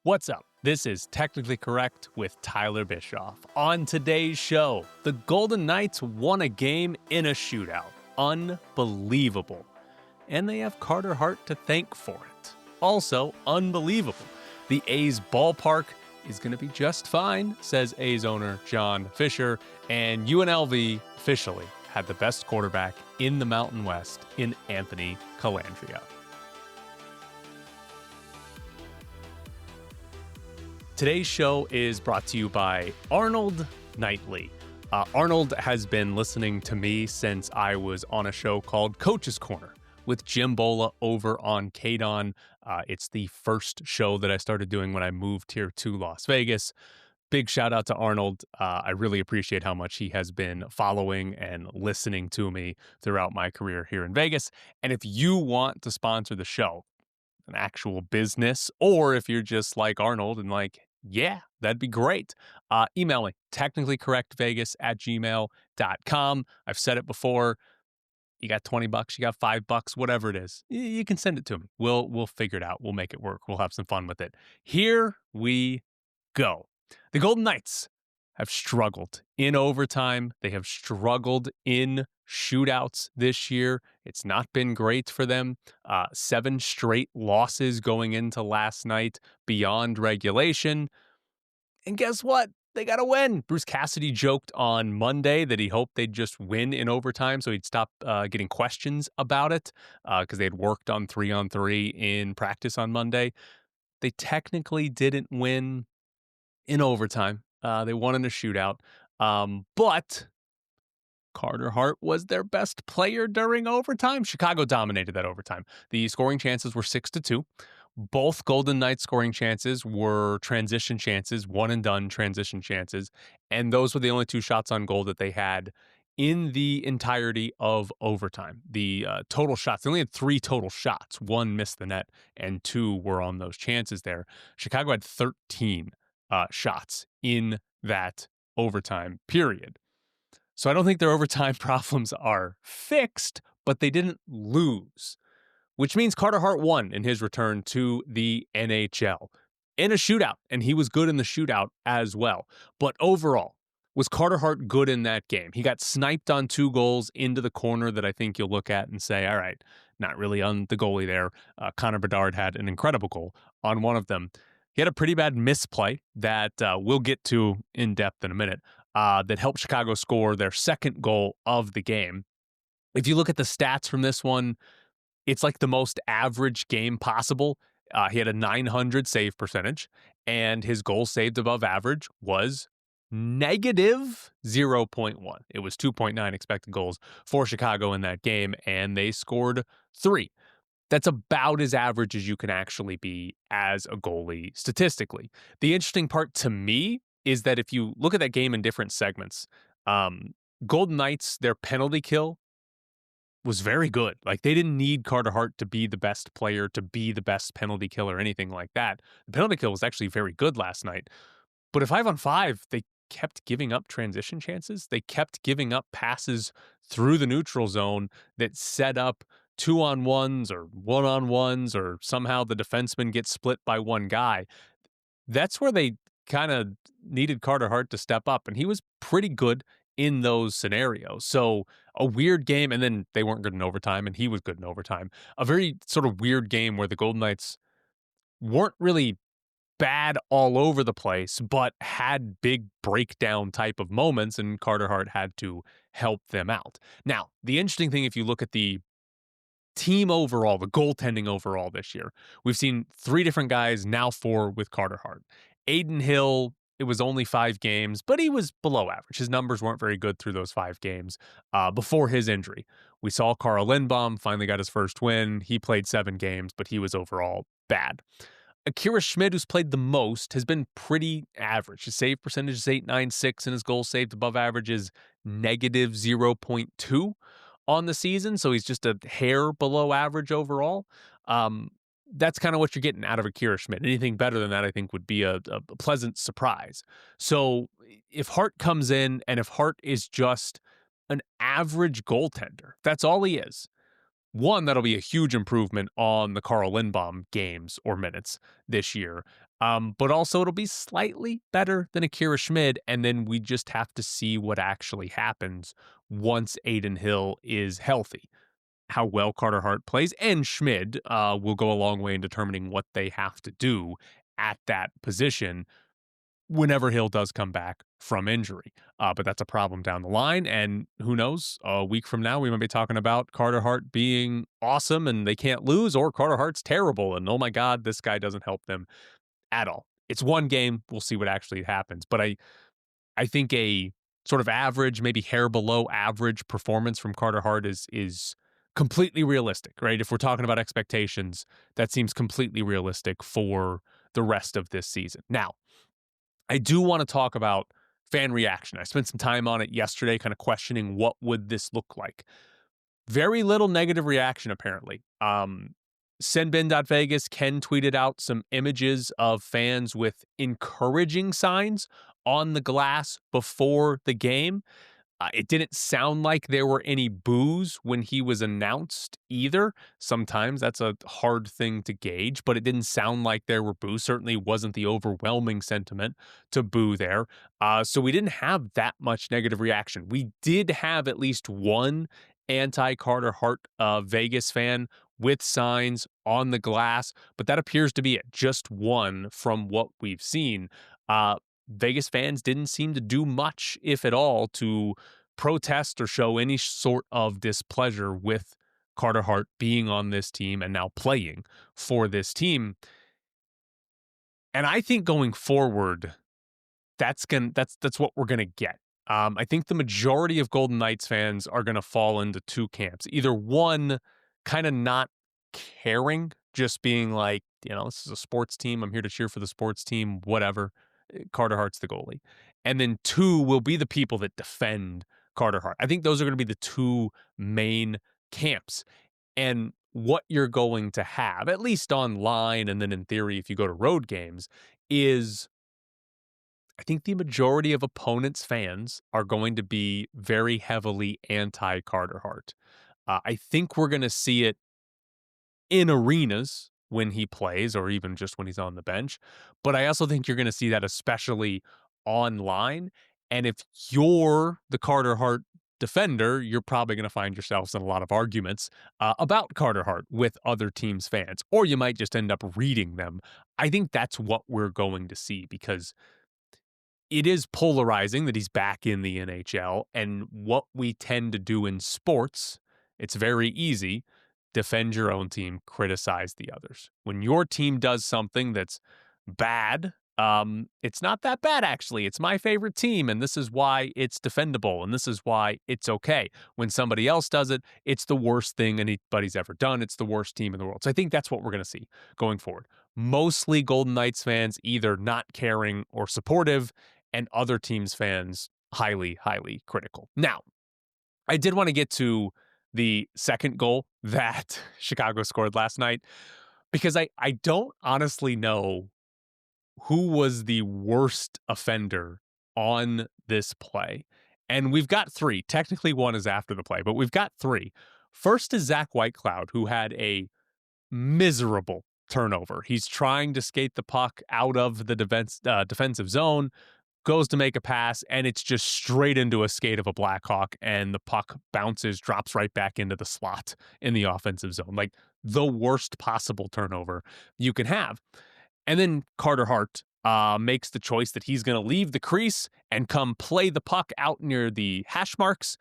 What's up? This is Technically Correct with Tyler Bischoff. On today's show, the Golden Knights won a game in a shootout. Unbelievable. And they have Carter Hart to thank for it. Also, unbelievable. The A's ballpark is going to be just fine, says A's owner John Fisher, and UNLV officially had the best quarterback in the Mountain West in Anthony Calandria. Today's show is brought to you by Arnold Nightly. Arnold has been listening to me since I was on a show called Coach's Corner with Jim Bola over on KDON. It's the first show that I started doing when I moved here to Las Vegas. Big shout out to Arnold. I really appreciate how much he has been following and listening to me throughout my career here in Vegas. And if you want to sponsor the show, an actual business, or if you're just like Arnold and like, yeah, that'd be great. Email me, technicallycorrectvegas@gmail.com. I've said it before. You got $20, you got $5, whatever it is. You can send it to me. We'll figure it out. We'll make it work. We'll have some fun with it. Here we go. The Golden Knights have struggled in overtime. They have struggled in shootouts this year. It's not been great for them. 7 straight losses going into last night beyond regulation. And guess what? They got to win. Bruce Cassidy joked on Monday that he hoped they'd just win in overtime so he'd stop getting questions about it because they had worked on 3-on-3 in practice on Monday. They technically didn't win in overtime. They won in a shootout. But Carter Hart was their best player during overtime. Chicago dominated that overtime. The scoring chances were 6-2. Both Golden Knights scoring chances were transition chances, one-and-done transition chances, and those were the only 2 shots on goal that they had in the entirety of overtime. The total shots, they only had 3 total shots. 1 missed the net, and 2 were on those chances there. Chicago had 13 shots in that overtime period. So I don't think their overtime problems are fixed, but they didn't lose, which means Carter Hart won in his return to the NHL in a shootout, and he was good in the shootout as well. But overall, was Carter Hart good in that game? He got sniped on 2 goals into the corner that I think you'll look at and say, all right, not really on the goalie there. Connor Bedard had an incredible goal on one of them. He had a pretty bad misplay that we'll get to in depth in a minute that helped Chicago score their second goal of the game. If you look at the stats from this one, it's like the most average game possible. He had a .900 save percentage, and his goal saved above average was negative 0.1. It was 2.9 expected goals for Chicago in that game, and they scored 3. That's about as average as you can actually be as a goalie statistically. The interesting part to me is that if you look at that game in different segments, Golden Knights, their penalty kill was very good. Like, they didn't need Carter Hart to be the best player, to be the best penalty kill or anything like that. The penalty kill was actually very good last night. But at 5-on-5, they kept giving up transition chances. They kept giving up passes through the neutral zone that set up 2-on-1s or 1-on-1s, or somehow the defenseman gets split by one guy. That's where they kind of needed Carter Hart to step up, and he was pretty good in those scenarios. So a weird game, and then they weren't good in overtime, and he was good in overtime. A very sort of weird game where the Golden Knights weren't really bad all over the place, but had big breakdown type of moments, and Carter Hart had to help them out. Now, the interesting thing, if you look at the team overall, the goaltending overall this year, we've seen 3 different guys, now 4 with Carter Hart. Adin Hill, it was only 5 games, but he was below average. His numbers weren't very good through those 5 games before his injury. We saw Carl Lindbaum finally got his first win. He played 7 games, but he was overall bad. Akira Schmid, who's played the most, has been pretty average. His save percentage is .896, and his goal saved above average is negative 0.2 on the season, so he's just a hair below average overall. That's kind of what you're getting out of Akira Schmid. Anything better than that, I think, would be a pleasant surprise. So if Hart comes in, and if Hart is just an average goaltender, that's all he is, one, that'll be a huge improvement on the Carl Lindbaum games or minutes this year. But also it'll be slightly better than Akira Schmid, and then we just have to see what actually happens once Aiden Hill is healthy. How well Carter Hart plays and Schmid will go a long way in determining what they have to do at that position whenever Hill does come back from injury. But that's a problem down the line. And who knows, a week from now, we might be talking about Carter Hart being awesome and they can't lose, or Carter Hart's terrible. And oh my God, this guy doesn't help them at all. It's one game. We'll see what actually happens. But I think a sort of average, maybe hair below average performance from Carter Hart is completely realistic, right? If we're talking about expectations, that seems completely realistic for the rest of this season. Now, I do want to talk about fan reaction. I spent some time on it yesterday, kind of questioning what would this look like. Very little negative reaction, apparently. Senbin.Vegas, Ken tweeted out some images of fans with encouraging signs on the glass before the game. It didn't sound like there were any boos when he was announced either. Sometimes that's a hard thing to gauge, but it didn't sound like there were boos. Certainly wasn't the overwhelming sentiment to boo there. So we didn't have that much negative reaction. We did have at least one anti-Carter Hart Vegas fan with signs on the glass, but that appears to be it. Just one from what we've seen. Vegas fans didn't seem to do much, if at all, to protest or show any sort of displeasure with Carter Hart being on this team and now playing for this team. And I think going forward, that's what we're gonna get. I think the majority of Golden Knights fans are gonna fall into two camps. Either one, kind of not caring, just being like, this is a sports team. I'm here to cheer for the sports team, whatever. Carter Hart's the goalie. And then two will be the people that defend Carter Hart. I think those are going to be the two main camps. And what you're going to have, at least online and then in theory, if you go to road games, is I think the majority of opponents' fans are going to be very heavily anti Carter Hart. I think we're going to see it in arenas when he plays or even just when he's on the bench. But I also think you're going to see that especially online. And if you're the Carter Hart defender, you're probably going to find yourselves in a lot of arguments about Carter Hart with other teams' fans, or you might just end up reading them. I think that's what we're going to see because it is polarizing that he's back in the NHL. And what we tend to do in sports, it's very easy. Defend your own team, criticize the others. When your team does something that's bad, it's not that bad, actually. It's my favorite team, and this is why it's defendable, and this is why it's okay. When somebody else does it, it's the worst thing anybody's ever done. It's the worst team in the world. So I think that's what we're going to see going forward. Mostly Golden Knights fans either not caring or supportive, and other teams' fans highly, highly critical. Now, I did want to get to the second goal that Chicago scored last night because I don't honestly know who was the worst offender on this play. And we've got three. Technically, one is after the play, but we've got three. First is Zach Whitecloud, who had a miserable turnover. He's trying to skate the puck out of the defensive zone, goes to make a pass, and it's just straight into a skate of a Blackhawk, and the puck bounces, drops right back into the slot in the offensive zone. Like the worst possible turnover you can have. And then Carter Hart makes the choice that he's going to leave the crease and come play the puck out near the hash marks,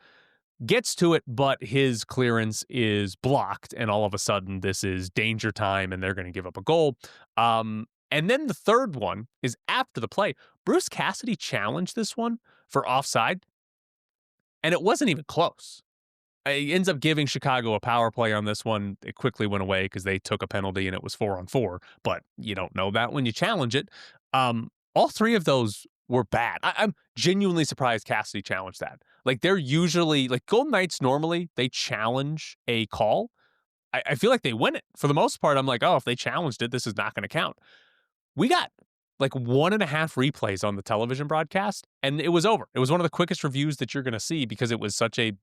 gets to it, but his clearance is blocked, and all of a sudden this is danger time, and they're going to give up a goal. And then the third one is after the play. Bruce Cassidy challenged this one for offside, and it wasn't even close. He ends up giving Chicago a power play on this one. It quickly went away because they took a penalty and it was 4-on-4, but you don't know that when you challenge it. All three of those were bad. I'm genuinely surprised Cassidy challenged that. Like they're usually, like Golden Knights normally, they challenge a call. I feel like they win it. For the most part, I'm like, oh, if they challenged it, this is not going to count. We got like 1.5 replays on the television broadcast, and it was over. It was one of the quickest reviews that you're going to see because it was such a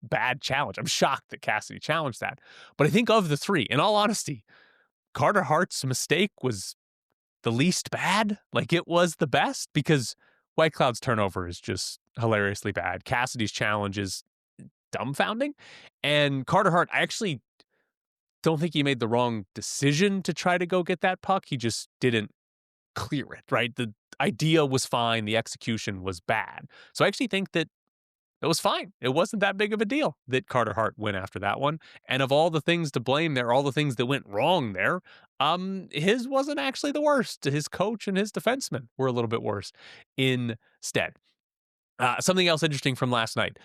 bad challenge. I'm shocked that Cassidy challenged that. But I think of the three, in all honesty, Carter Hart's mistake was the least bad. Like, it was the best because White Cloud's turnover is just hilariously bad. Cassidy's challenge is dumbfounding. And Carter Hart, I actually don't think he made the wrong decision to try to go get that puck. He just didn't clear it, right? The idea was fine. The execution was bad. So I actually think that it was fine. It wasn't that big of a deal that Carter Hart went after that one. And of all the things to blame there, all the things that went wrong there, his wasn't actually the worst. His coach and his defenseman were a little bit worse instead. Something else interesting from last night,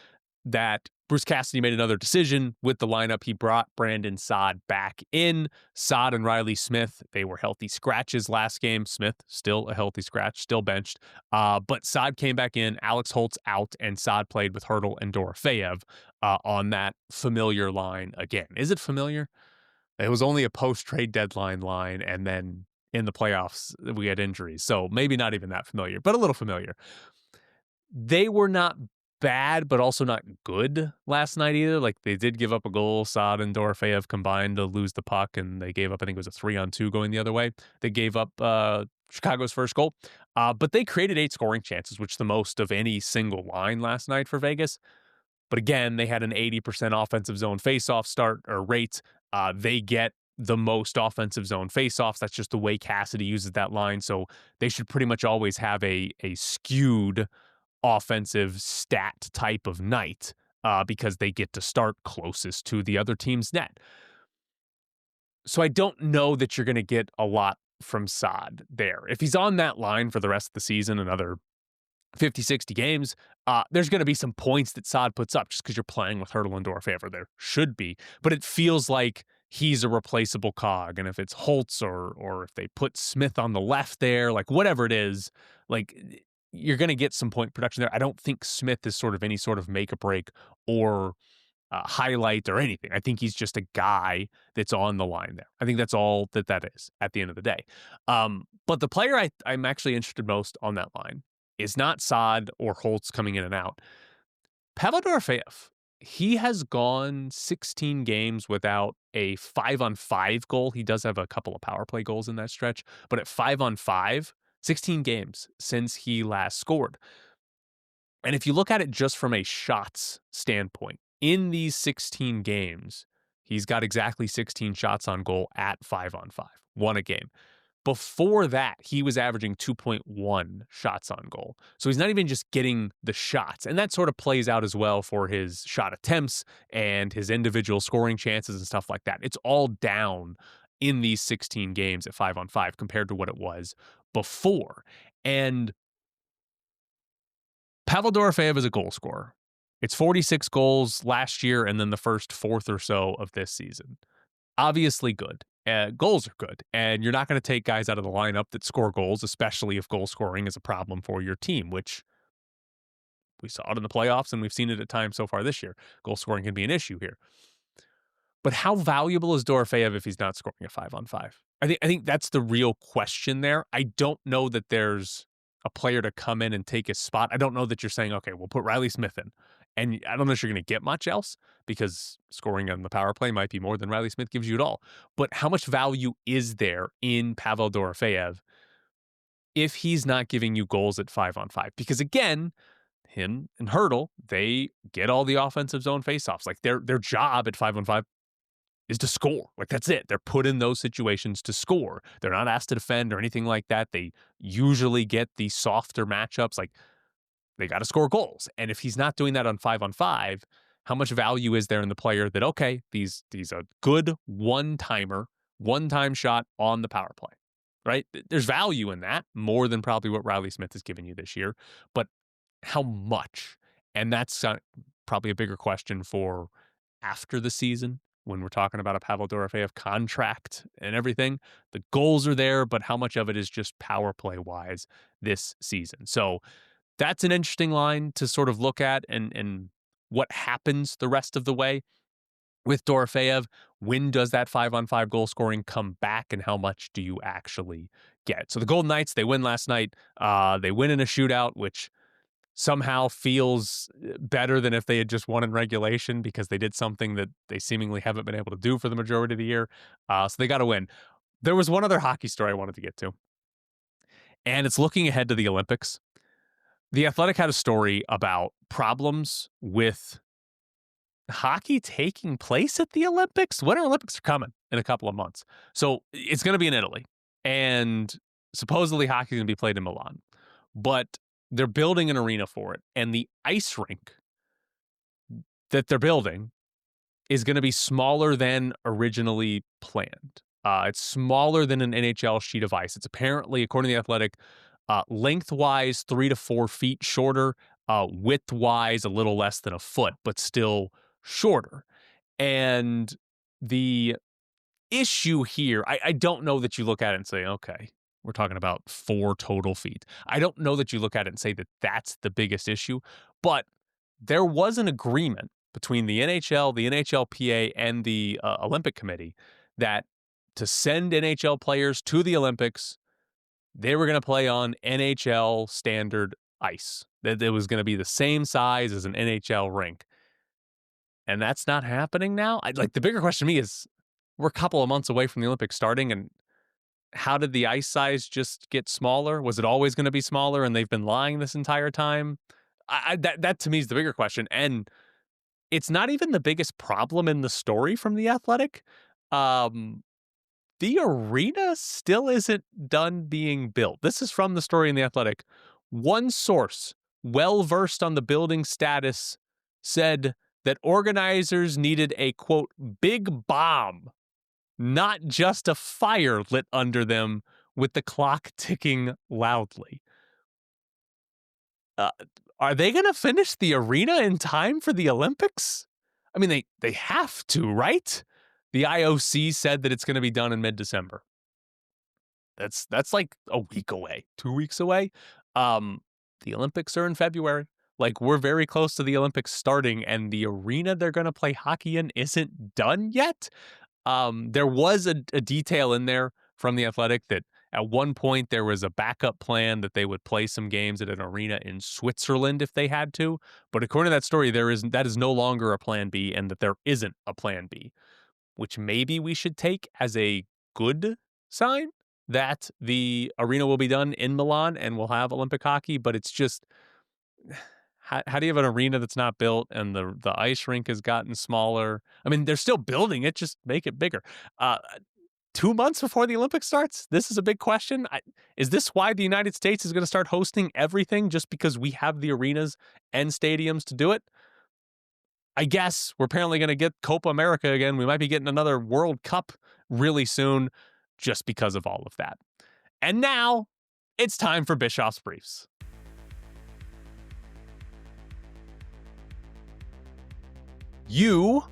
that Bruce Cassidy made another decision with the lineup. He brought Brandon Saad back in. Saad and Riley Smith, they were healthy scratches last game. Smith, still a healthy scratch, still benched. But Saad came back in, Alex Holtz out, and Saad played with Hertl and Dorofeyev on that familiar line again. Is it familiar? It was only a post-trade deadline line, and then in the playoffs, we had injuries. So maybe not even that familiar, but a little familiar. They were not bad, but also not good last night either. Like, they did give up a goal. Saad and Dorofeyev combined to lose the puck, and they gave up, I think it was a 3-on-2 going the other way. They gave up Chicago's first goal. But they created 8 scoring chances, which is the most of any single line last night for Vegas. But again, they had an 80% offensive zone faceoff start or rate. They get the most offensive zone faceoffs. That's just the way Cassidy uses that line. So they should pretty much always have a skewed offensive stat type of night because they get to start closest to the other team's net. So I don't know that you're going to get a lot from Saad there. If he's on that line for the rest of the season, another 50, 60 games, there's going to be some points that Saad puts up just because you're playing with Hertl and Dorofeyev. There should be, but it feels like he's a replaceable cog. And if it's Holtz or if they put Smith on the left there, like whatever it is, like you're going to get some point production there. I don't think Smith is sort of any sort of make or break or highlight or anything. I think he's just a guy that's on the line there. I think that's all that is at the end of the day. But the player I'm actually interested most on that line is not Saad or Holtz coming in and out. Pavel Dorofeyev, he has gone 16 games without a 5-on-5 goal. He does have a couple of power play goals in that stretch, but at 5-on-5, 16 games since he last scored. And if you look at it just from a shots standpoint, in these 16 games, he's got exactly 16 shots on goal at 5-on-5, one a game. Before that, he was averaging 2.1 shots on goal. So he's not even just getting the shots. And that sort of plays out as well for his shot attempts and his individual scoring chances and stuff like that. It's all down in these 16 games at 5-on-5 compared to what it was before. And Pavel Dorofeyev is a goal scorer. It's 46 goals last year and then the first fourth or so of this season. Obviously good. Goals are good. And you're not going to take guys out of the lineup that score goals, especially if goal scoring is a problem for your team, which we saw it in the playoffs and we've seen it at times so far this year. Goal scoring can be an issue here. But how valuable is Dorofeyev if he's not scoring a 5-on-5? I think that's the real question there. I don't know that there's a player to come in and take his spot. I don't know that you're saying, okay, we'll put Riley Smith in. And I don't know if you're going to get much else because scoring on the power play might be more than Riley Smith gives you at all. But how much value is there in Pavel Dorofeyev if he's not giving you goals at 5-on-5? Because again, him and Hertl, they get all the offensive zone faceoffs. Like their job at 5-on-5 is to score. Like that's it. They're put in those situations to score. They're not asked to defend or anything like that. They usually get the softer matchups. Like they got to score goals. And if he's not doing that on 5-on-5, how much value is there in the player that, okay, these a good one-time shot on the power play, right? There's value in that more than probably what Riley Smith has given you this year, but how much? And that's probably a bigger question for after the season when we're talking about a Pavel Dorofeyev contract and everything. The goals are there, but how much of it is just power play wise this season? So that's an interesting line to sort of look at and what happens the rest of the way with Dorofeyev. When does that 5-on-5 goal scoring come back and how much do you actually get? So the Golden Knights, they win last night. They win in a shootout, which somehow feels better than if they had just won in regulation because they did something that they seemingly haven't been able to do for the majority of the year. So they got to win. There was one other hockey story I wanted to get to. and it's looking ahead to the Olympics. The Athletic had a story about problems with hockey taking place at the Olympics. Winter Olympics are coming in a couple of months. So it's going to be in Italy. And supposedly hockey is going to be played in Milan. But they're building an arena for it. And the ice rink that they're building is going to be smaller than originally planned. It's smaller than an NHL sheet of ice. It's apparently, according to the Athletic, lengthwise 3 to 4 feet shorter, widthwise a little less than a foot, but still shorter. And the issue here, I don't know that you look at it and say, okay, we're talking about 4 total feet. I don't know that you look at it and say that that's the biggest issue, but there was an agreement between the NHL, the NHLPA, and the Olympic Committee that to send NHL players to the Olympics, they were going to play on NHL standard ice. That it was going to be the same size as an NHL rink. And that's not happening now. The bigger question to me is, we're a couple of months away from the Olympics starting, and how did the ice size just get smaller? Was it always going to be smaller and they've been lying this entire time? That to me is the bigger question. And it's not even the biggest problem in the story from The Athletic. The arena still isn't done being built. This is from the story in The Athletic. One source, well versed on the building status, said that organizers needed a, quote, big bomb, not just a fire lit under them with the clock ticking loudly. Are they going to finish the arena in time for the Olympics? I mean, they have to, right? The IOC said that it's going to be done in mid-December. That's like a week away, 2 weeks away. The Olympics are in February. We're very close to the Olympics starting, and the arena they're going to play hockey in isn't done yet. There was a detail in there from The Athletic that at one point there was a backup plan that they would play some games at an arena in Switzerland if they had to. But according to that story, that is no longer a plan B, and that there isn't a plan B, which maybe we should take as a good sign that the arena will be done in Milan and we'll have Olympic hockey. But it's just, how do you have an arena that's not built and the ice rink has gotten smaller? I mean, they're still building it, just make it bigger. 2 months before the Olympics starts, this is a big question. Is this why the United States is going to start hosting everything just because we have the arenas and stadiums to do it? I guess we're apparently going to get Copa America again. We might be getting another World Cup really soon just because of all of that. And now it's time for Bischoff's Briefs. You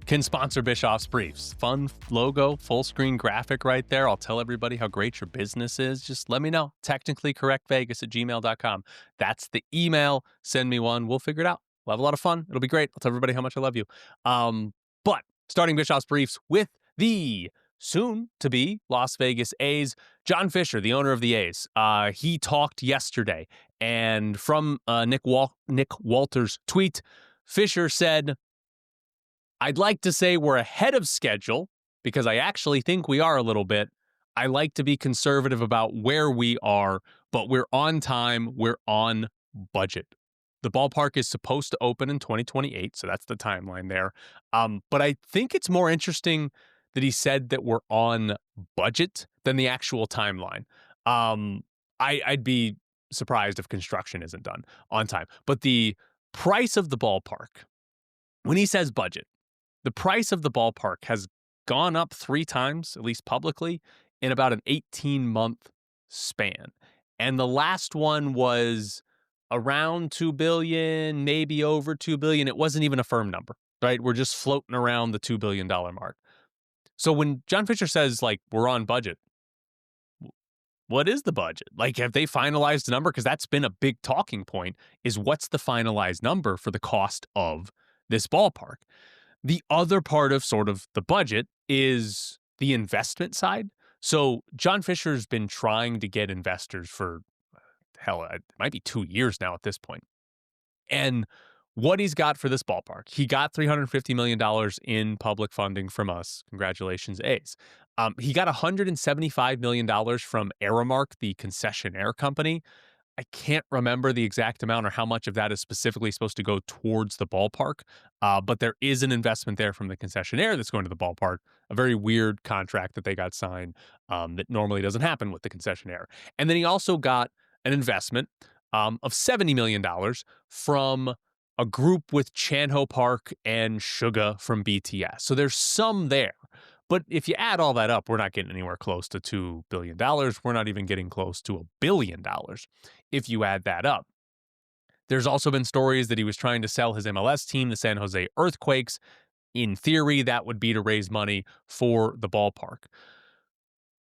can sponsor Bischoff's Briefs. Fun logo, full screen graphic right there. I'll tell everybody how great your business is. Just let me know. technicallycorrectvegas@gmail.com. That's the email. Send me one. We'll figure it out. We'll have a lot of fun. It'll be great. I'll tell everybody how much I love you. But starting Bischoff's Briefs with the soon-to-be Las Vegas A's, John Fisher, the owner of the A's. He talked yesterday, and from Nick Walter's tweet, Fisher said, "I'd like to say we're ahead of schedule because I actually think we are a little bit. I like to be conservative about where we are, but we're on time. We're on budget. The ballpark is supposed to open in 2028, so that's the timeline there. But I think it's more interesting that he said that we're on budget than the actual timeline. I'd be surprised if construction isn't done on time. But the price of the ballpark, when he says budget, the price of the ballpark has gone up 3 times, at least publicly, in about an 18-month span. And the last one was around $2 billion, maybe over $2 billion. It wasn't even a firm number, right? We're just floating around the $2 billion mark. So when John Fisher says, we're on budget, what is the budget? Have they finalized the number? Because that's been a big talking point, is what's the finalized number for the cost of this ballpark? The other part of sort of the budget is the investment side. So John Fisher's been trying to get investors for, hell, it might be 2 years now at this point. And what he's got for this ballpark. He got $350 million in public funding from us. Congratulations, A's. He got $175 million from Aramark, the concessionaire company. I can't remember the exact amount or how much of that is specifically supposed to go towards the ballpark, but there is an investment there from the concessionaire that's going to the ballpark. A very weird contract that they got signed that normally doesn't happen with the concessionaire. And then he also got an investment of $70 million from a group with Chanho Park and Suga from BTS. So there's some there. But if you add all that up, we're not getting anywhere close to $2 billion. We're not even getting close to $1 billion if you add that up. There's also been stories that he was trying to sell his MLS team, the San Jose Earthquakes. In theory, that would be to raise money for the ballpark.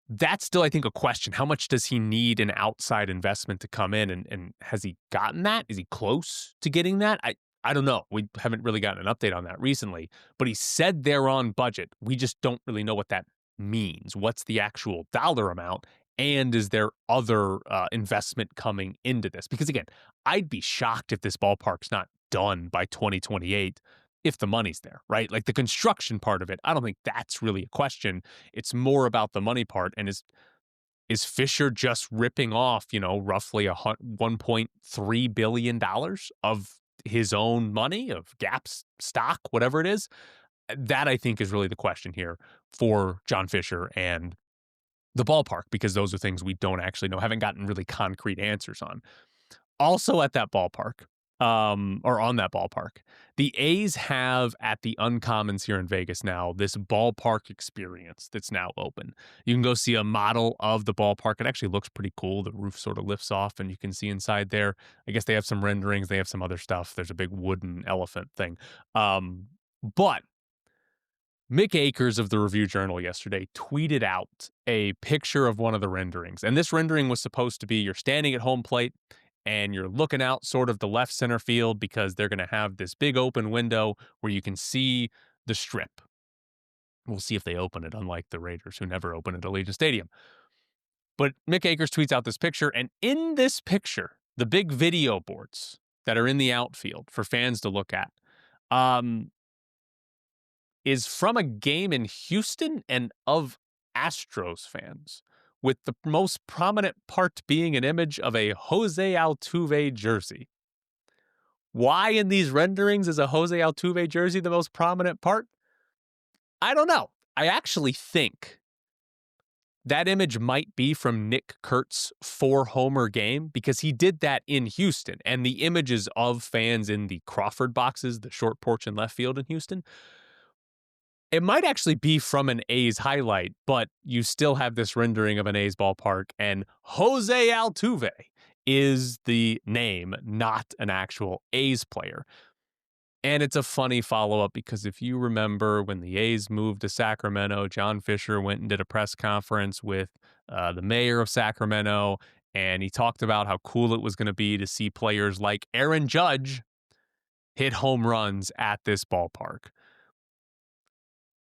That's still, I think, a question. How much does he need an outside investment to come in? And has he gotten that? Is he close to getting that? I don't know. We haven't really gotten an update on that recently, but he said they're on budget. We just don't really know what that means. What's the actual dollar amount? And is there other investment coming into this? Because again, I'd be shocked if this ballpark's not done by 2028 if the money's there, right? Like the construction part of it, I don't think that's really a question. It's more about the money part. And is Fisher just ripping off, roughly $1.3 billion of his own money, of Gap's stock, whatever it is? That, I think, is really the question here for John Fisher and the ballpark, because those are things we don't actually know, haven't gotten really concrete answers on. Also at that ballpark, or on that ballpark, the A's have at the Uncommons here in Vegas now this ballpark experience that's now open. You can go see a model of the ballpark. It actually looks pretty cool. The roof sort of lifts off and you can see inside there. I guess they have some renderings. They have some other stuff. There's a big wooden elephant thing. But Mick Akers of the Review-Journal yesterday tweeted out a picture of one of the renderings. And this rendering was supposed to be you're standing at home plate and you're looking out sort of the left center field because they're going to have this big open window where you can see the strip. We'll see if they open it, unlike the Raiders, who never open at Allegiant Stadium. But Mick Akers tweets out this picture, and in this picture, the big video boards that are in the outfield for fans to look at, is from a game in Houston and of Astros fans, with the most prominent part being an image of a Jose Altuve jersey. Why in these renderings is a Jose Altuve jersey the most prominent part? I don't know. I actually think that image might be from Nick Kurt's 4-homer game, because he did that in Houston, and the images of fans in the Crawford boxes, the short porch in left field in Houston, it might actually be from an A's highlight, but you still have this rendering of an A's ballpark, and Jose Altuve is the name, not an actual A's player. And it's a funny follow-up because if you remember when the A's moved to Sacramento, John Fisher went and did a press conference with the mayor of Sacramento, and he talked about how cool it was going to be to see players like Aaron Judge hit home runs at this ballpark.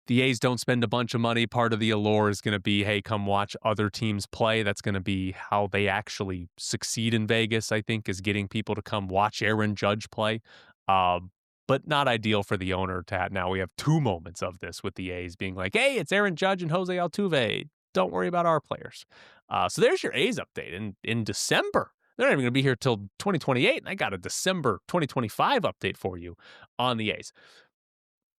The A's don't spend a bunch of money. Part of the allure is going to be, hey, come watch other teams play. That's going to be how they actually succeed in Vegas, I think, is getting people to come watch Aaron Judge play. But not ideal for the owner to have. Now we have two moments of this with the A's being like, hey, it's Aaron Judge and Jose Altuve. Don't worry about our players. So there's your A's update in December. They're not even going to be here till 2028. And I got a December 2025 update for you on the A's.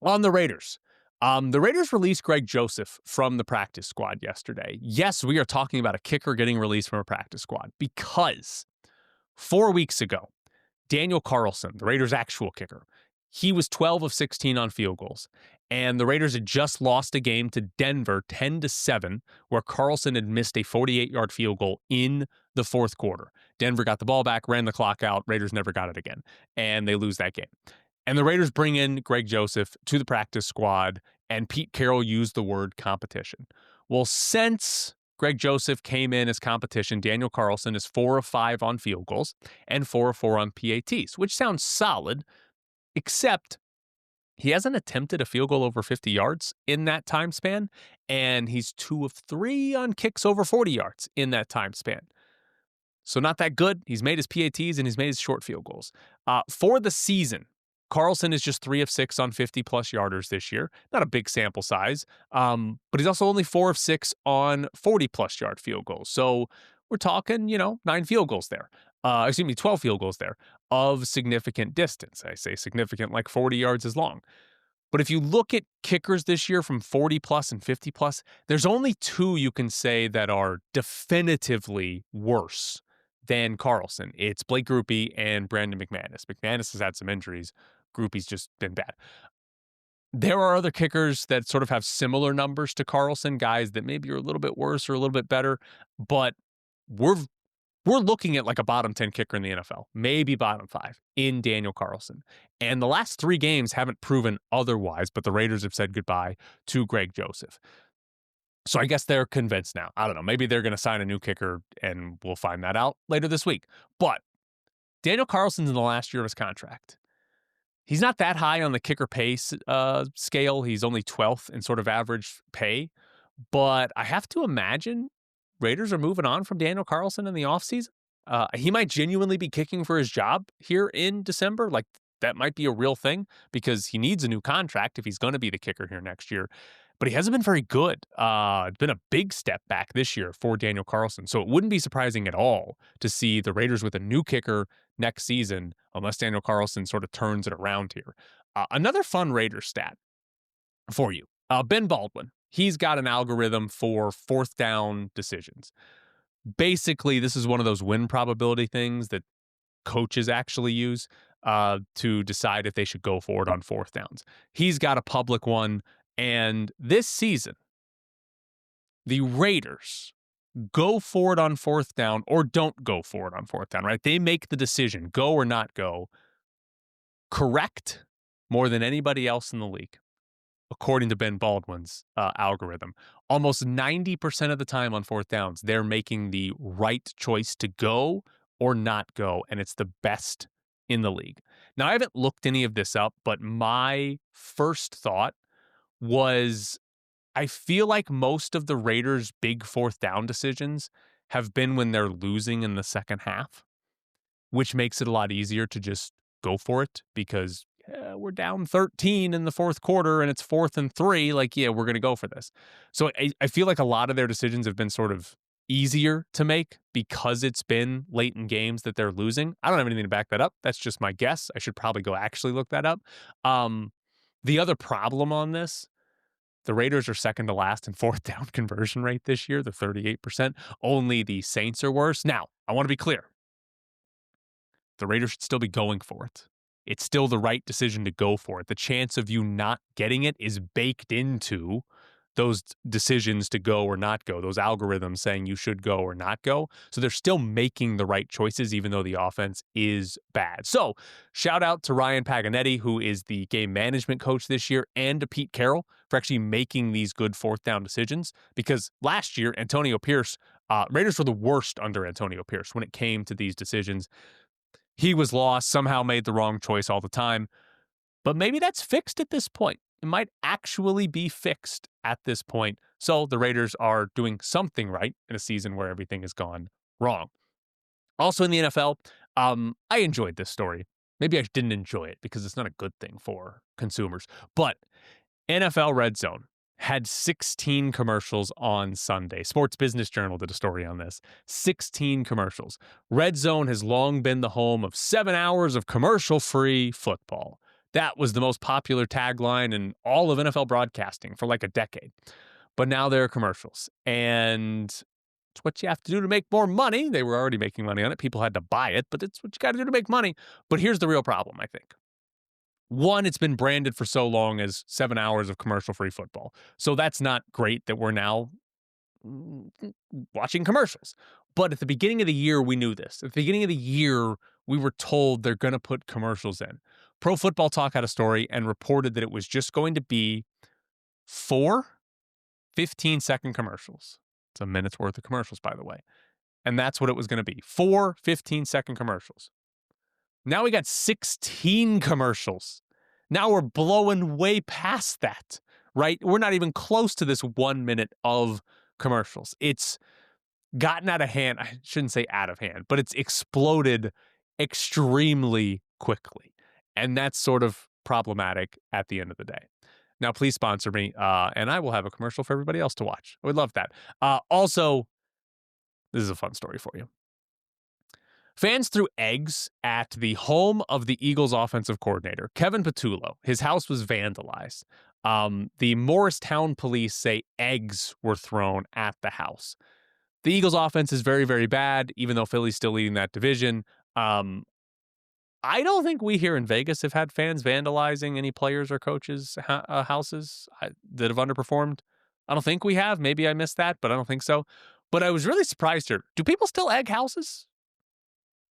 On the Raiders. The Raiders released Greg Joseph from the practice squad yesterday. Yes, we are talking about a kicker getting released from a practice squad because 4 weeks ago, Daniel Carlson, the Raiders' actual kicker, he was 12 of 16 on field goals. And the Raiders had just lost a game to Denver 10-7, where Carlson had missed a 48-yard field goal in the fourth quarter. Denver got the ball back, ran the clock out. Raiders never got it again, and they lose that game. And the Raiders bring in Greg Joseph to the practice squad, and Pete Carroll used the word competition. Well, since Greg Joseph came in as competition, Daniel Carlson is 4 of 5 on field goals and 4 of 4 on PATs, which sounds solid, except he hasn't attempted a field goal over 50 yards in that time span, and he's 2 of 3 on kicks over 40 yards in that time span. So not that good. He's made his PATs and he's made his short field goals. For the season, Carlson is just 3 of 6 on 50-plus yarders this year. Not a big sample size, but he's also only 4 of 6 on 40-plus yard field goals. So we're talking, 9 field goals there. 12 field goals there of significant distance. I say significant like 40 yards is long. But if you look at kickers this year from 40-plus and 50-plus, there's only 2 you can say that are definitively worse than Carlson. It's Blake Grupe and Brandon McManus. McManus has had some injuries. Grupe's just been bad. There are other kickers that sort of have similar numbers to Carlson, guys that maybe are a little bit worse or a little bit better, but we're looking at like a bottom 10 kicker in the NFL, maybe bottom 5 in Daniel Carlson. And the last 3 games haven't proven otherwise, but the Raiders have said goodbye to Greg Joseph. So I guess they're convinced now. I don't know. Maybe they're going to sign a new kicker and we'll find that out later this week. But Daniel Carlson's in the last year of his contract. He's not that high on the kicker pay scale. He's only 12th in sort of average pay. But I have to imagine Raiders are moving on from Daniel Carlson in the offseason. He might genuinely be kicking for his job here in December. Like, that might be a real thing because he needs a new contract if he's going to be the kicker here next year. But he hasn't been very good. It's been a big step back this year for Daniel Carlson. So it wouldn't be surprising at all to see the Raiders with a new kicker next season, unless Daniel Carlson sort of turns it around here. Another fun Raiders stat for you. Ben Baldwin. He's got an algorithm for 4th down decisions. Basically, this is one of those win probability things that coaches actually use to decide if they should go for it on 4th downs. He's got a public one. And this season, the Raiders go for it on 4th down or don't go for it on 4th down, right? They make the decision, go or not go, correct more than anybody else in the league, according to Ben Baldwin's algorithm. Almost 90% of the time on 4th downs, they're making the right choice to go or not go, and it's the best in the league. Now, I haven't looked any of this up, but my first thought was I feel like most of the Raiders' big 4th down decisions have been when they're losing in the second half, which makes it a lot easier to just go for it because we're down 13 in the 4th quarter and it's 4th and 3. Like, yeah, we're going to go for this. So I feel like a lot of their decisions have been sort of easier to make because it's been late in games that they're losing. I don't have anything to back that up. That's just my guess. I should probably go actually look that up. The other problem on this, the Raiders are second to last in 4th down conversion rate this year, the 38%. Only the Saints are worse. Now, I want to be clear. The Raiders should still be going for it. It's still the right decision to go for it. The chance of you not getting it is baked into those decisions to go or not go, those algorithms saying you should go or not go. So they're still making the right choices, even though the offense is bad. So shout out to Ryan Paganetti, who is the game management coach this year, and to Pete Carroll for actually making these good 4th down decisions. Because last year, Antonio Pierce, Raiders were the worst under Antonio Pierce when it came to these decisions. He was lost, somehow made the wrong choice all the time. But maybe that's fixed at this point. It might actually be fixed at this point. So the Raiders are doing something right in a season where everything has gone wrong. Also in the NFL, I enjoyed this story. Maybe I didn't enjoy it because it's not a good thing for consumers. But NFL Red Zone had 16 commercials on Sunday. Sports Business Journal did a story on this. 16 commercials. Red Zone has long been the home of 7 hours of commercial-free football. That was the most popular tagline in all of NFL broadcasting for like a decade. But now there are commercials. And it's what you have to do to make more money. They were already making money on it. People had to buy it, but it's what you got to do to make money. But here's the real problem, I think. One, it's been branded for so long as 7 hours of commercial-free football. So that's not great that we're now watching commercials. But at the beginning of the year, we knew this. At the beginning of the year, we were told they're going to put commercials in. Pro Football Talk had a story and reported that it was just going to be 4 15-second commercials. It's a minute's worth of commercials, by the way. And that's what it was going to be. 4 15-second commercials. Now we got 16 commercials. Now we're blowing way past that, right? We're not even close to this 1 minute of commercials. It's gotten out of hand. I shouldn't say out of hand, but it's exploded extremely quickly. And that's sort of problematic at the end of the day. Now, please sponsor me, and I will have a commercial for everybody else to watch. I would love that. Also, this is a fun story for you. Fans threw eggs at the home of the Eagles offensive coordinator, Kevin Patullo. His house was vandalized. The Morristown police say eggs were thrown at the house. The Eagles offense is very, very bad, even though Philly's still leading that division. I don't think we here in Vegas have had fans vandalizing any players or coaches' houses that have underperformed. I don't think we have. Maybe I missed that, but I don't think so. But I was really surprised here. Do people still egg houses?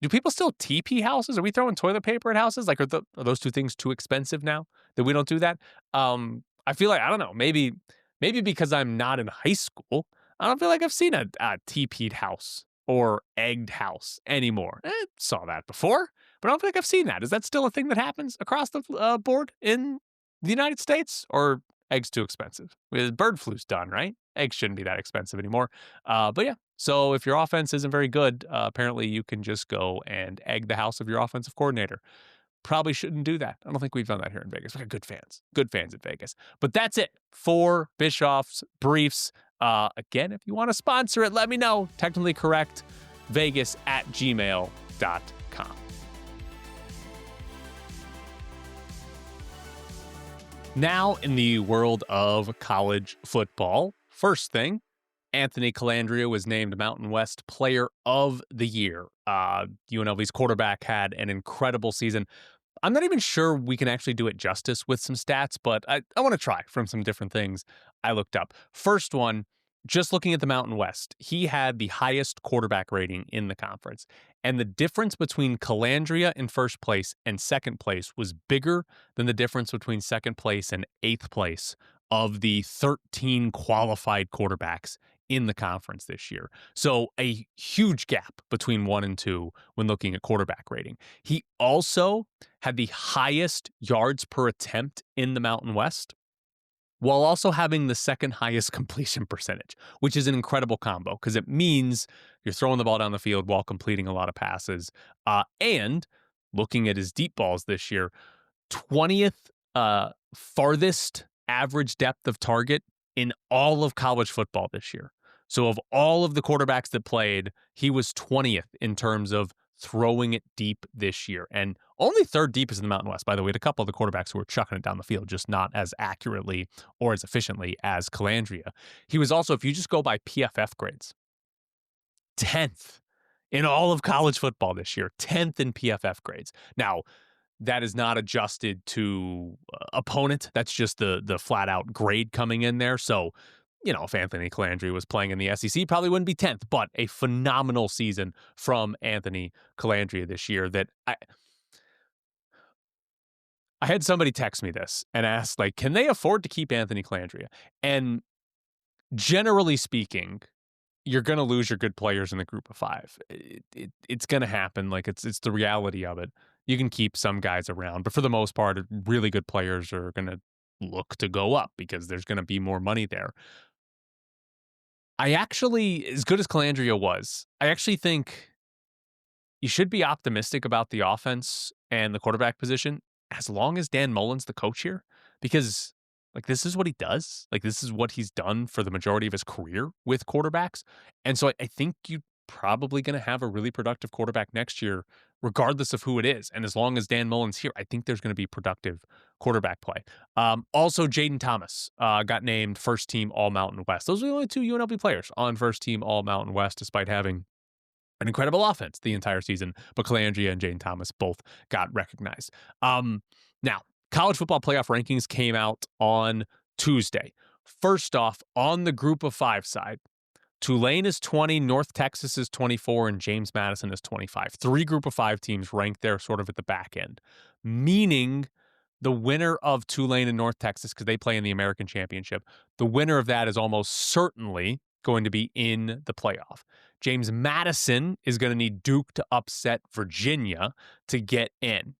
Do people still TP houses? Are we throwing toilet paper at houses? Like, are those two things too expensive now that we don't do that? I feel like, I don't know, maybe because I'm not in high school, I don't feel like I've seen a TP'd house or egged house anymore. Saw that before, but I don't feel like I've seen that. Is that still a thing that happens across the board in the United States, or eggs too expensive? Bird flu's done, right? Eggs shouldn't be that expensive anymore. But yeah, so if your offense isn't very good, apparently you can just go and egg the house of your offensive coordinator. Probably shouldn't do that. I don't think we've done that here in Vegas. We got good fans in Vegas. But that's it for Bischoff's Briefs. Again, if you want to sponsor it, let me know. Technically correct, vegas@gmail.com. Now, in the world of college football, first thing, Anthony Colandrea was named Mountain West Player of the Year. UNLV's quarterback had an incredible season. I'm not even sure we can actually do it justice with some stats, but I want to try from some different things I looked up. First one, just looking at the Mountain West, he had the highest quarterback rating in the conference. And the difference between Colandrea in first place and second place was bigger than the difference between second place and eighth place of the 13 qualified quarterbacks in the conference this year. So a huge gap between 1 and 2 when looking at quarterback rating. He also had the highest yards per attempt in the Mountain West, while also having the second highest completion percentage, which is an incredible combo because it means you're throwing the ball down the field while completing a lot of passes. And looking at his deep balls this year, 20th farthest average depth of target in all of college football this year. So of all of the quarterbacks that played, he was 20th in terms of throwing it deep this year. And only third deepest in the Mountain West, by the way, a couple of the quarterbacks who were chucking it down the field, just not as accurately or as efficiently as Colandrea. He was also, if you just go by PFF grades, 10th in all of college football this year, 10th in PFF grades. Now, that is not adjusted to opponent. That's just the flat out grade coming in there. So, if Anthony Colandrea was playing in the SEC, probably wouldn't be 10th, but a phenomenal season from Anthony Colandrea this year that I had somebody text me this and ask, like, can they afford to keep Anthony Colandrea? And generally speaking, you're going to lose your good players in the group of 5. It's going to happen. Like, it's the reality of it. You can keep some guys around, but for the most part, really good players are going to look to go up because there's going to be more money there. I actually, as good as Colandrea was, I actually think you should be optimistic about the offense and the quarterback position as long as Dan Mullen's the coach here, because this is what he does. This is what he's done for the majority of his career with quarterbacks. And so I think you're probably going to have a really productive quarterback next year, regardless of who it is. And as long as Dan Mullen's here, I think there's going to be productive quarterback play. Also, Jaden Thomas got named first team All Mountain West. Those are the only 2 UNLV players on first team All Mountain West, despite having an incredible offense the entire season. But Colandrea and Jaden Thomas both got recognized. Now, college football playoff rankings came out on Tuesday. First off, on the group of 5 side, Tulane is 20, North Texas is 24, and James Madison is 25. 3 group of 5 teams ranked there sort of at the back end, meaning the winner of Tulane and North Texas, because they play in the American Championship, the winner of that is almost certainly going to be in the playoff. James Madison is going to need Duke to upset Virginia to get in.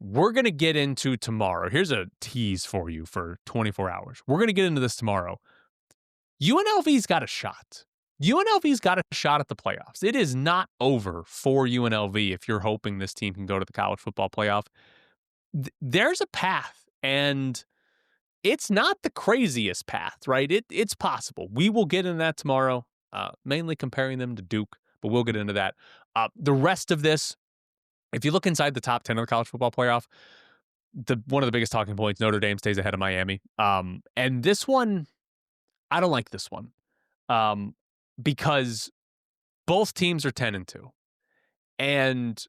We're going to get into tomorrow. Here's a tease for you for 24 hours. We're going to get into this tomorrow. UNLV's got a shot. UNLV's got a shot at the playoffs. It is not over for UNLV if you're hoping this team can go to the college football playoff. there's a path, and it's not the craziest path, right? It's possible. We will get into that tomorrow, mainly comparing them to Duke, but we'll get into that. The rest of this, if you look inside the top 10 of the college football playoff, one of the biggest talking points, Notre Dame stays ahead of Miami. And this one, I don't like this one, because both teams are 10-2. And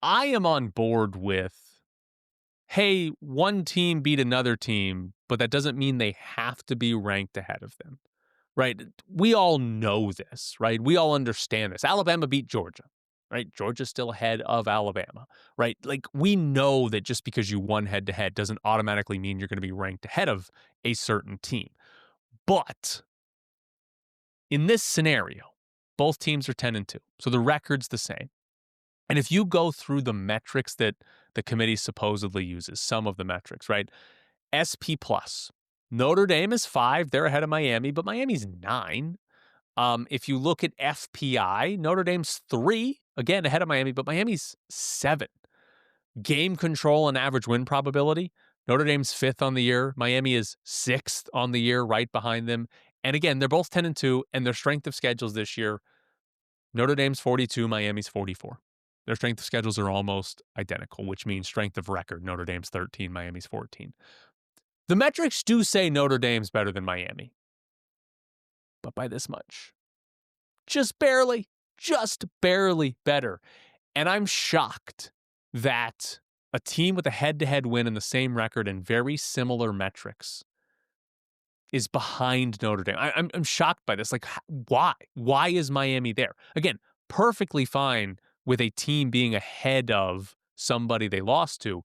I am on board with, hey, one team beat another team, but that doesn't mean they have to be ranked ahead of them, right? We all know this, right? We all understand this. Alabama beat Georgia, right? Georgia's still ahead of Alabama, right? Like, we know that just because you won head to head doesn't automatically mean you're going to be ranked ahead of a certain team. But in this scenario, both teams are 10-2, so the record's the same. And if you go through the metrics that the committee supposedly uses, some of the metrics, right? SP plus, Notre Dame is 5. They're ahead of Miami, but Miami's 9. If you look at FPI, Notre Dame's 3, again, ahead of Miami, but Miami's 7. Game control and average win probability, Notre Dame's 5th on the year. Miami is 6th on the year, right behind them. And again, they're both 10-2, and their strength of schedules this year, Notre Dame's 42, Miami's 44. Their strength of schedules are almost identical, which means strength of record, Notre Dame's 13, Miami's 14. The metrics do say Notre Dame's better than Miami, but by this much. Just barely better. And I'm shocked that a team with a head-to-head win and the same record and very similar metrics is behind Notre Dame. I'm shocked by this. Like, why? Why is Miami there? Again, perfectly fine with a team being ahead of somebody they lost to,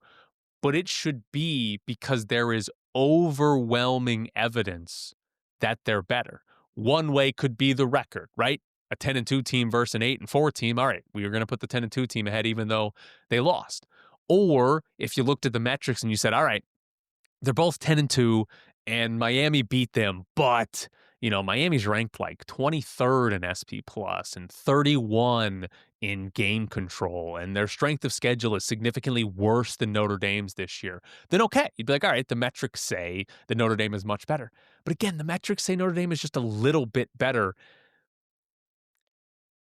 but it should be because there is overwhelming evidence that they're better. One way could be the record, right? A 10-2 team versus an 8-4 team. All right, we are going to put the 10-2 team ahead even though they lost. Or if you looked at the metrics and you said, all right, they're both 10-2 and Miami beat them, but Miami's ranked like 23rd in SP plus and 31 in game control, and their strength of schedule is significantly worse than Notre Dame's this year. Then okay, you'd be like, all right, the metrics say that Notre Dame is much better. But again, the metrics say Notre Dame is just a little bit better.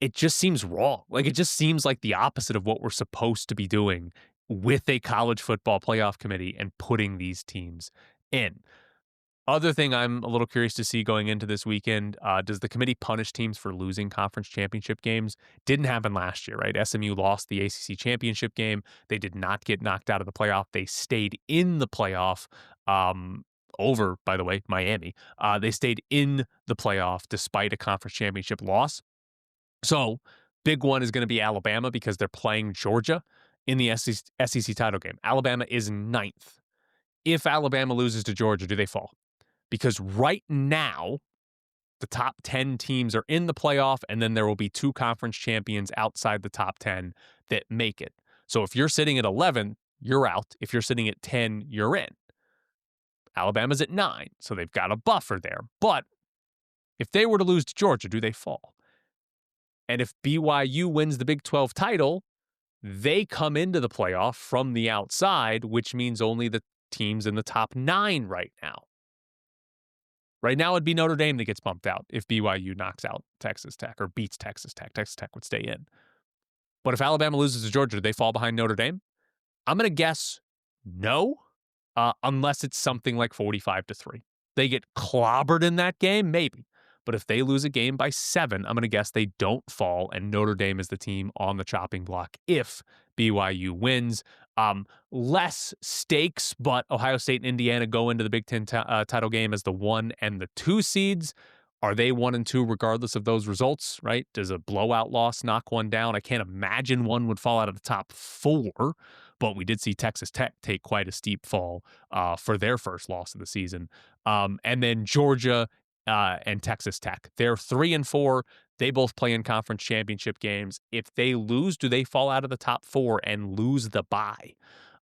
It just seems wrong. Like, it just seems like the opposite of what we're supposed to be doing with a college football playoff committee and putting these teams in. Other thing I'm a little curious to see going into this weekend, does the committee punish teams for losing conference championship games? Didn't happen last year, right? SMU lost the ACC championship game. They did not get knocked out of the playoff. They stayed in the playoff over, by the way, Miami. They stayed in the playoff despite a conference championship loss. So, big one is going to be Alabama because they're playing Georgia in the SEC title game. Alabama is 9th. If Alabama loses to Georgia, do they fall? Because right now, the top 10 teams are in the playoff, and then there will be 2 conference champions outside the top 10 that make it. So if you're sitting at 11, you're out. If you're sitting at 10, you're in. Alabama's at 9, so they've got a buffer there. But if they were to lose to Georgia, do they fall? And if BYU wins the Big 12 title, they come into the playoff from the outside, which means only the teams in the top 9 right now. Right now, it'd be Notre Dame that gets bumped out if BYU knocks out Texas Tech or beats Texas Tech. Texas Tech would stay in. But if Alabama loses to Georgia, do they fall behind Notre Dame? I'm going to guess no, unless it's something like 45-3. They get clobbered in that game, maybe. But if they lose a game by 7, I'm going to guess they don't fall, and Notre Dame is the team on the chopping block if BYU wins. Less stakes, but Ohio State and Indiana go into the Big Ten title game as the 1 and the 2 seeds. Are they 1 and 2 regardless of those results, right? Does a blowout loss knock one down? I can't imagine one would fall out of the top 4, but we did see Texas Tech take quite a steep fall for their first loss of the season. And then Georgia and Texas Tech. They're 3 and 4. They both play in conference championship games. If they lose, do they fall out of the top 4 and lose the bye?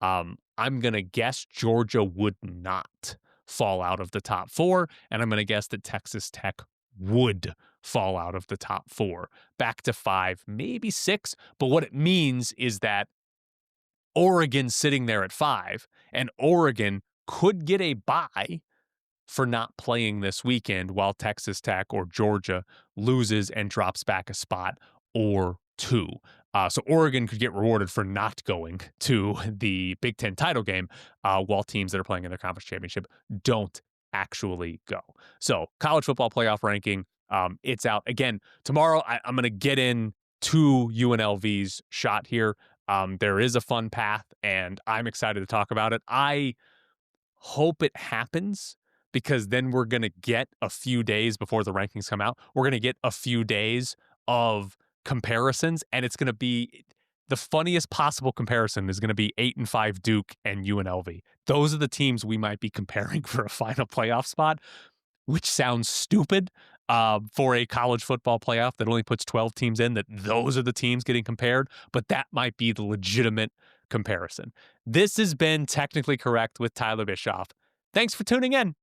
I'm going to guess Georgia would not fall out of the top 4, and I'm going to guess that Texas Tech would fall out of the top 4. Back to 5, maybe 6. But what it means is that Oregon sitting there at 5, and Oregon could get a bye for not playing this weekend while Texas Tech or Georgia loses and drops back a spot or two. So Oregon could get rewarded for not going to the Big Ten title game while teams that are playing in their conference championship don't actually go. So college football playoff ranking, it's out. Again, tomorrow I'm going to get in to UNLV's shot here. There is a fun path, and I'm excited to talk about it. I hope it happens because then we're going to get a few days before the rankings come out. We're going to get a few days of comparisons, and it's going to be the funniest possible comparison is going to be 8-5 Duke and UNLV. Those are the teams we might be comparing for a final playoff spot, which sounds stupid for a college football playoff that only puts 12 teams in, that those are the teams getting compared, but that might be the legitimate comparison. This has been Technically Correct with Tyler Bischoff. Thanks for tuning in.